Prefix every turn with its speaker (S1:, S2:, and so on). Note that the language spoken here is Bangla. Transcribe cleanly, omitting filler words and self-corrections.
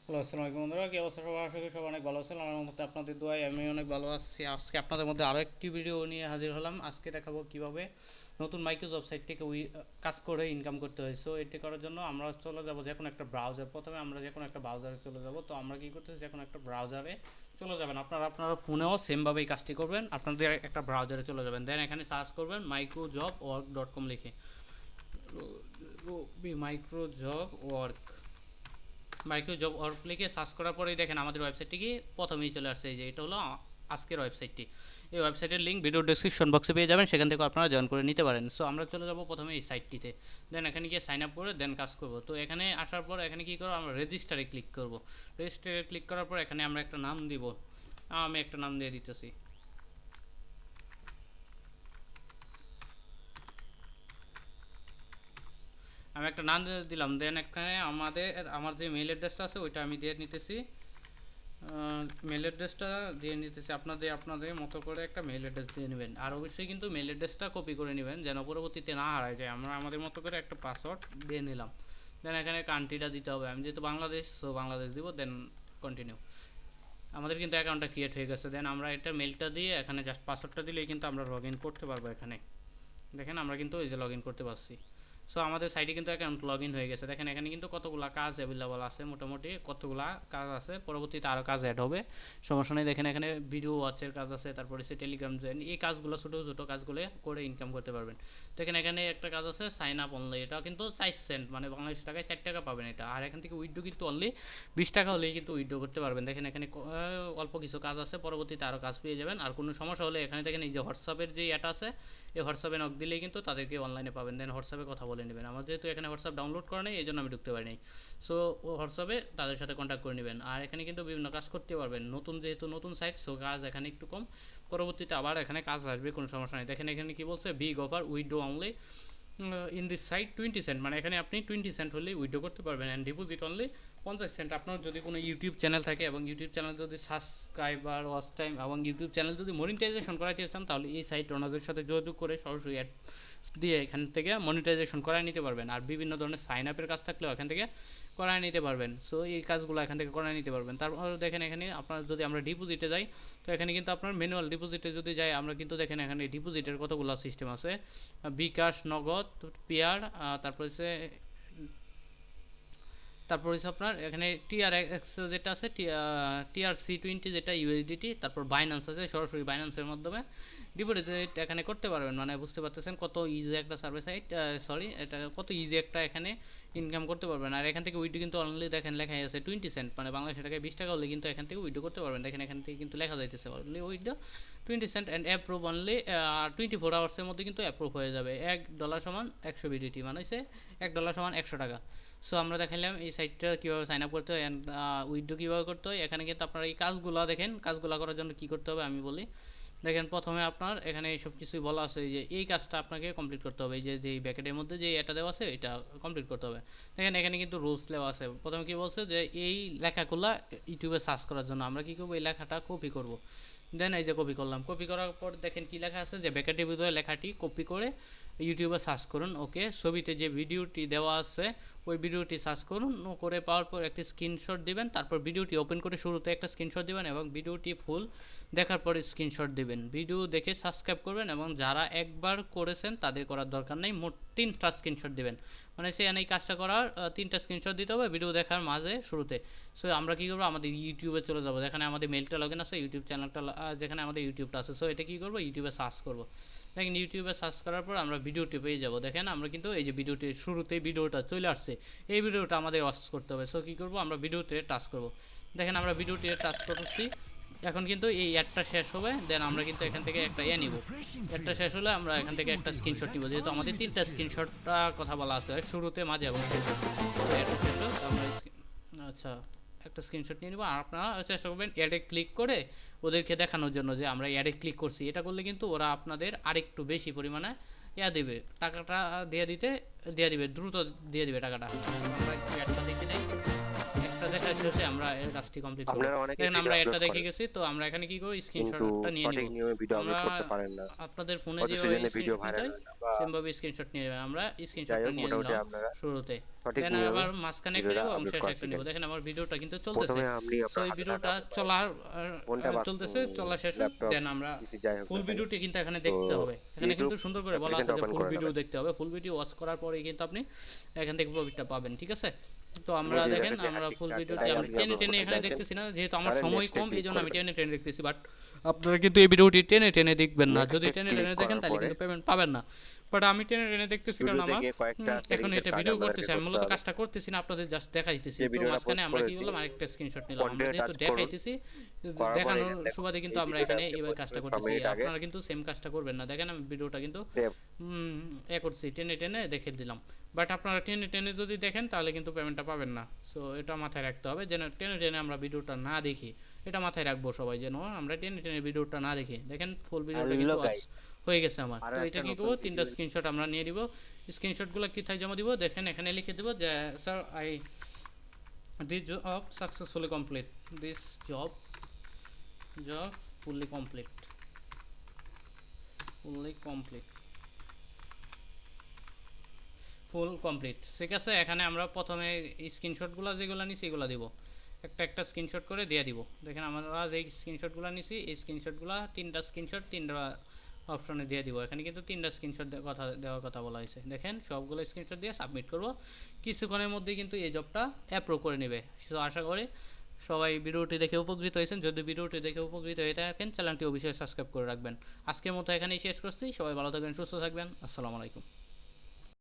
S1: হ্যালো, আসসালামু আলাইকুম বন্ধুরা, কি অবস্থা সবার? আশা করি সবাই অনেক ভালো আছেন। আমার মতে আপনাদের দোয়ায় আমি অনেক ভালো আছি। আজকে আপনাদের মধ্যে আরও একটি ভিডিও নিয়ে হাজির হলাম। আজকে দেখাবো কিভাবে নতুন মাইক্রোসফট সাইট থেকে কাজ করে ইনকাম করতে হয়। সো এটি করার জন্য আমরা চলে যাব যে কোনো একটা ব্রাউজার। প্রথমে আমরা যে কোনো একটা ব্রাউজারে চলে যাব। তো আমরা কী করতেছি, যে কোনো একটা ব্রাউজারে চলে যাবেন। আপনারা ফোনেও সেমভাবে এই কাজটি করবেন। আপনাদের একটা ব্রাউজারে চলে যাবেন, দেন এখানে সার্চ করবেন microjob.org.com লিখে, মাইক্রোজব ওয়ার্ক। লিখে সার্চ করার পরেই দেখেন আমাদের ওয়েবসাইটটি কি প্রথমেই চলে আসছে। এই যে এটা হলো আজকের ওয়েবসাইটটি। এই ওয়েবসাইটের লিঙ্ক ভিডিও ডেসক্রিপশন বক্সে পেয়ে যাবেন, সেখান থেকে আপনারা জয়েন করে নিতে পারেন। সো আমরা চলে যাব প্রথমে এই সাইটটিতে, দেন এখানে গিয়ে সাইন আপ করে দেন কাজ করব। তো এখানে আসার পর এখানে কী করবো, আমরা রেজিস্টারে ক্লিক করব। রেজিস্টারে ক্লিক করার পর এখানে আমরা একটা নাম দিব। আমি একটা নাম দিয়ে দিতেছি। আমি একটা নাম দিলাম, দেন এখানে আমার যে মেইল অ্যাড্রেসটা আছে ওইটা আমি দিয়ে নিতেছি। মেল অ্যাড্রেসটা দিয়ে নিতেছি। আপনাদের মতো করে একটা মেল অ্যাড্রেস দিয়ে নেবেন, আর অবশ্যই কিন্তু মেল অ্যাড্রেসটা কপি করে নেবেন যেন পরবর্তীতে না হারায় যায়। আমরা আমাদের মতো করে একটা পাসওয়ার্ড দিয়ে নিলাম। দেন এখানে কান্ট্রিটা দিতে হবে। আমি যেহেতু বাংলাদেশ, সো বাংলাদেশ দিব, দেন কন্টিনিউ। আমাদের কিন্তু অ্যাকাউন্টটা ক্রিয়েট হয়ে গেছে। দেন আমরা এটা মেলটা দিয়ে এখানে জাস্ট পাসওয়ার্ডটা দিলেই কিন্তু আমরা লগ ইন করতে পারবো। এখানে দেখেন আমরা কিন্তু এই যে লগ ইন করতে পারছি। সো আমাদের সাইটে কিন্তু অ্যাকাউন্ট লগ ইন হয়ে গেছে। দেখেন এখানে কিন্তু কতগুলো কাজ অ্যাভেলেবল আছে, মোটামুটি কতগুলো কাজ আছে। পরবর্তীতে আরও কাজ অ্যাড হবে, সমস্যা নেই। দেখেন এখানে ভিডিও ওয়াচের কাজ আছে, তারপরে হচ্ছে টেলিগ্রাম জয়েন। এই কাজগুলো ছোটো ছোটো কাজগুলো করে ইনকাম করতে পারবেন। দেখেন এখানে একটা কাজ আছে সাইন আপ অনলি, এটা কিন্তু 4 সেন্ট মানে বাংলাদেশ টাকায় 4 টাকা পাবেন এটা। আর এখান থেকে উইথড্রো কিন্তু অনলি 20 টাকা হলেই কিন্তু উইথড্রো করতে পারবেন। দেখেন এখানে অল্প কিছু কাজ আছে, পরবর্তীতে আরও কাজ পেয়ে যাবেন। আর কোনো সমস্যা হলে এখানে দেখেন এই যে হোয়াটসঅ্যাপের যে অ্যাড আছে, এই হোয়াটসঅ্যাপে নক দিলেই কিন্তু তাদেরকে অনলাইনে পাবেন। দেন হোয়াটসঅ্যাপে কথা বলে নেবেন। আমার যেহেতু এখানে হোয়াটসঅ্যাপ ডাউনলোড করা নেই, এই জন্য আমি ঢুকতে পারিনি। সো হোয়াটসঅ্যাপে তাদের সাথে কন্ট্যাক্ট করে নেবেন। আর এখানে কিন্তু বিভিন্ন কাজ করতে পারবেন। যেহেতু নতুন সাইট, সো কাজ এখানে একটু কম, পরবর্তীতে আবার এখানে কাজ আসবে, কোনো সমস্যা নেই। দেখেন এখানে কি বলছে, big offer withdraw only in this site 20 cent, মানে এখানে আপনি 20 সেন্ট হলেই উইথড্রো করতে পারবেন। And deposit only 50 cent. আপনার যদি কোনো ইউটিউব চ্যানেল থাকে এবং ইউটিউব চ্যানেল যদি সাবস্ক্রাইবার, ওয়াচ টাইম এবং ইউটিউব চ্যানেল যদি মনিটাইজেশন করাতে চান, তাহলে এই সাইট ওনাদের সাথে যোগাযোগ করে সরাসরি অ্যাড দিয়ে এখান থেকে মনিটাইজেশন করায় নিতে পারবেন। আর বিভিন্ন ধরনের সাইন আপের কাজ থাকলেও এখান থেকে করায় নিতে পারবেন। সো এই কাজগুলো এখান থেকে করায় নিতে পারবেন। তারপর দেখেন এখানে আপনার যদি আমরা ডিপোজিটে যাই, তো এখানে কিন্তু আপনার ম্যানুয়াল ডিপোজিটে যদি যাই, আমরা কিন্তু দেখেন এখানে ডিপোজিটের কতগুলো সিস্টেম আছে, বিকাশ, নগদ, পেয়ার, তারপর হচ্ছে আপনার এখানে TRX যেটা আছে, TRC20 যেটা ইউএসডিটি, তারপর বাইন্যান্স আছে, সরাসরি বাইন্যান্সের মাধ্যমে ডিপোজিট এখানে করতে পারবেন। মানে বুঝতে পারতেছেন কত ইজি একটা সার্ভিস সাইট, এটা কত ইজি একটা এখানে ইনকাম করতে পারবেন। আর এখান থেকে উইড্রো কিন্তু অনলি দেখেন লেখা আছে 20 সেন্ট, মানে বাংলাদেশের টাকায় 20 টাকা হলে কিন্তু এখান থেকে উইড্রো করতে পারবেন। দেখেন এখান থেকে কিন্তু লেখা যাইতেছে only withdraw 20 cent and approve only 24 আওয়ার্সের মধ্যে কিন্তু অ্যাপ্রুভ হয়ে যাবে। $1 সমান 100 বিডিটি, মানে হচ্ছে $1 সমান 100 টাকা। সো আমরা দেখালাম এই সাইটটা কীভাবে সাইন আপ করতে হয় অ্যান্ড উইথড্রো কীভাবে করতে হয়। এখানে কিন্তু আপনারা এই কাজগুলো দেখেন, কাজগুলো করার জন্য কী করতে হবে আমি বলি। দেখেন প্রথমে আপনার এখানে সব কিছুই বলা আছে যে এই কাজটা আপনাকে কমপ্লিট করতে হবে। এই যে ব্যাকেটের মধ্যে যে এটা দেওয়া আছে এটা কমপ্লিট করতে হবে। দেখেন এখানে কিন্তু রুলস দেওয়া আছে। প্রথমে কী বলছে যে এই লেখাগুলো ইউটিউবে সার্চ করার জন্য আমরা কী করবো, এই লেখাটা কপি করব। দেন এই যে কপি করলাম, কপি করার পর দেখেন কি লেখা আছে, যে ব্যাকেটের ভিতরে লেখাটি কপি করে ইউটিউবে সার্চ করুন। ওকে, ছবিতে যে ভিডিওটি দেওয়া আছে ওই ভিডিওটি সার্চ করুন, করে পাওয়ার পর একটি স্ক্রিনশট দিবেন। তারপর ভিডিওটি ওপেন করে শুরুতে একটা স্ক্রিনশট দিবেন এবং ভিডিওটি ফুল দেখার পরে স্ক্রিনশট দিবেন। ভিডিও দেখে সাবস্ক্রাইব করবেন এবং যারা একবার করেছেন তাদের করার দরকার নেই, মোট 3টা স্ক্রিনশট দিবেন। মানে এই কাজটা করার 3টা স্ক্রিনশট দিতে হবে ভিডিও দেখার মাঝে শুরুতে। সো আমরা কী করবো, আমাদের ইউটিউবে চলে যাবো, যেখানে আমাদের মেলটা লগ ইন আছে, ইউটিউব চ্যানেলটা যেখানে আমাদের ইউটিউবটা আছে। সো এটা কী করবো, ইউটিউবে সার্চ করবো। দেখেন ইউটিউবে সার্চ করার পর আমরা ভিডিওটি পেয়ে যাবো। দেখেন আমরা কিন্তু এই যে ভিডিওটির শুরুতেই ভিডিওটা চলে আসছে, এই ভিডিওটা আমাদের ওয়াচ করতে হবে। সো কী করবো, আমরা ভিডিওতে টাচ করবো। দেখেন আমরা ভিডিওটি টাচ করছি। এখন কিন্তু এই অ্যাডটা শেষ হবে, দেন আমরা কিন্তু এখান থেকে একটা নিব। অ্যাডটা শেষ হলে আমরা এখান থেকে একটা স্ক্রিনশট নিব, যেহেতু আমাদের 3টা স্ক্রিনশটটা কথা বলা আছে, শুরুতে, মাঝে এবং শেষে। অ্যাডটা শেষ হোক আমরা আচ্ছা একটা স্ক্রিনশট নিয়ে নেব। আর আপনারা চেষ্টা করবেন অ্যাডে ক্লিক করে ওদেরকে দেখানোর জন্য যে আমরা অ্যাডে ক্লিক করছি। এটা করলে কিন্তু ওরা আপনাদের আরেকটু বেশি পরিমাণে দেবে, টাকাটা দিয়ে দিবে, দ্রুত দিয়ে দিবে টাকাটা। আমরা একটু অ্যাডটা দেখে নেই। একটা দেখা শেষে আমরা এই কাজটি কমপ্লিট করব।
S2: আপনারা অনেকেই
S1: দেখেন
S2: ভিডিও
S1: আমরা এটা
S2: আপলোড
S1: দেখে
S2: করেন
S1: গেছি, তো আমরা এখানে কি করব,
S2: কিন্তু
S1: স্ক্রিনশটটা নিয়ে নিব।
S2: সঠিক নিয়মে ভিডিও
S1: আমরা
S2: আপলোড করতে পারেন না,
S1: আপনাদের ফোনে
S2: হয়তো
S1: যেভাবে
S2: সেজন্য ভিডিও
S1: স্ক্রিনশট নিতে
S2: ভাইরাল
S1: হয়
S2: হয় না বা
S1: সেমভাবে স্ক্রিনশট নিয়ে নেবেন। আমরা
S2: যাই
S1: স্ক্রিনশটটা
S2: হোক
S1: নিয়ে
S2: মোটামুটি
S1: নিলাম
S2: আপনারা
S1: শুরুতে।
S2: সঠিক
S1: দেন
S2: নিয়মে
S1: আবার মাঝখানে একটা
S2: ভিডিওটা
S1: নিব এবং
S2: আপলোড
S1: শেষে
S2: করা
S1: একটা নিব।
S2: শিখেন।
S1: দেখেন আমার ভিডিওটা কিন্তু চলতেছে।
S2: প্রথমে আপনি
S1: সো
S2: আপনার
S1: এই
S2: হাতে
S1: ভিডিওটা
S2: থাকা মোবাইল,
S1: চলার
S2: ফোনটা বা
S1: চলতেছে, চলা শেষ হোক,
S2: ল্যাপটপ
S1: দেন আমরা
S2: পিসি যাই হোক
S1: ফুল
S2: না কেন,
S1: ভিডিওটি কিন্তু এখানে
S2: তো
S1: দেখতে হবে। এখানে
S2: ইউটিউব
S1: কিন্তু সুন্দর করে বলা আছে
S2: অ্যাপ্লিকেশনটা
S1: যে
S2: ওপেন
S1: ফুল
S2: করে
S1: ভিডিও
S2: নেবেন।
S1: দেখতে হবে। ফুল ভিডিও ওয়াচ করার পরেই কিন্তু আপনি এখান থেকে প্রফিটটা পাবেন, ঠিক আছে? তো
S2: আমি
S1: আমরা
S2: যে
S1: দেখেন
S2: জায়গাতে
S1: আমরা ফুল
S2: ঠিকঠাক
S1: ভিডিওটি
S2: এটাই
S1: আমি
S2: আপনি
S1: টেনে
S2: আপলোড
S1: টেনে
S2: করতে
S1: এখানে
S2: চাইছেন,
S1: দেখতেছি না, যেহেতু আমার
S2: তাহলে
S1: সময়
S2: নেক্সটে
S1: কম এই
S2: ক্লিক
S1: জন্য আমি
S2: করবেন।
S1: টেনে টেনে দেখতেছি। বাট আপনারা কিন্তু এই ভিডিওটি টেনে টেনে দেখবেন না। যদি
S2: নেক্সটে
S1: টেনে
S2: ক্লিক
S1: টেনে দেখেন
S2: করার
S1: তাহলে
S2: পরে
S1: কিন্তু পেমেন্ট পাবেন না। বাট আমি টেনে টেনে দেখতেছি কারণ
S2: স্টুডিওতে
S1: আমার
S2: গিয়ে কয়েকটা
S1: এখন
S2: সেটিংসের
S1: এটা
S2: কাজ
S1: ভিডিও
S2: আমাদেরকে
S1: করতেছি, আমি
S2: করতে
S1: মূলত
S2: হবে।
S1: কাজটা করতেছি না, আপনাদের জাস্ট দেখাইতেছি।
S2: যে
S1: তো
S2: ভিডিওটা
S1: মাঝখানে
S2: পোস্ট
S1: আমরা কি
S2: করেছি
S1: করলাম, আরেকটা স্ক্রিনশট নিলাম। আমরা
S2: কন্টিনিউ
S1: যেহেতু
S2: টাচ করুন,
S1: দেখাইতেছি,
S2: করার পরে
S1: দেখানোর
S2: এখানে দেখুন
S1: সুবাদে কিন্তু
S2: এই
S1: আমরা
S2: ভিডিওটা
S1: এখানে
S2: আপনি
S1: এবার
S2: পোস্ট
S1: কাজটা
S2: করেছেন 6
S1: করতেছি।
S2: মিনিট আগে,
S1: আপনারা কিন্তু সেম কাজটা করবেন না। দেখেন আমি ভিডিওটা কিন্তু
S2: সেভ।
S1: করছি, টেনে টেনে দেখে দিলাম। বাট আপনারা টেনে টেনে যদি দেখেন তাহলে কিন্তু পেমেন্টটা পাবেন না। সো এটা মাথায় রাখতে হবে, যেন টেনে টেনে আমরা ভিডিওটা না দেখি। এটা মাথায় রাখবো সবাই, যেন আমরা টেনে টেনে ভিডিওটা না দেখি। দেখেন ফুল ভিডিওটা
S2: হ্যালো
S1: কিন্তু
S2: গাইস,
S1: হয়ে গেছে আমার।
S2: আরো
S1: তো
S2: একটা
S1: এটা কি
S2: নতুন
S1: করবো, তিনটা
S2: ভিডিও
S1: স্ক্রিনশট আমরা নিয়ে দিব। স্ক্রিনশটগুলো কোথায় জমা দিব, দেখেন এখানে লিখে দেবো যে sir this job successfully complete, this job fully complete, fully complete, full complete. ঠিক আছে, এখানে আমরা প্রথমে স্ক্রিনশটগুলো যেগুলো নিছি এগুলো দিব, একটা একটা স্ক্রিনশট করে দিয়ে দিব। দেখেন আমরা যে স্ক্রিনশটগুলো নিছি এই স্ক্রিনশটগুলো তিনটা স্ক্রিনশট তিনটা অপশনে দিয়ে দিব। এখানে কিন্তু তিনটা স্ক্রিনশট দেওয়ার কথা বলা হয়েছে। দেখেন সবগুলো স্ক্রিনশট দিয়ে সাবমিট করব, কিছুক্ষণের মধ্যেই কিন্তু এই জবটা অ্যাপ্রুভ করে নেবে। তো আশা করি সবাই ভিডিওটি দেখে উপকৃত হয়েছেন। যদি ভিডিওটি দেখে উপকৃত হয়ে থাকেন চ্যানেলটি অবশ্যই সাবস্ক্রাইব করে রাখবেন। আজকের মতো এখানেই শেষ করছি। সবাই ভালো থাকবেন, সুস্থ থাকবেন। আসসালামু আলাইকুম।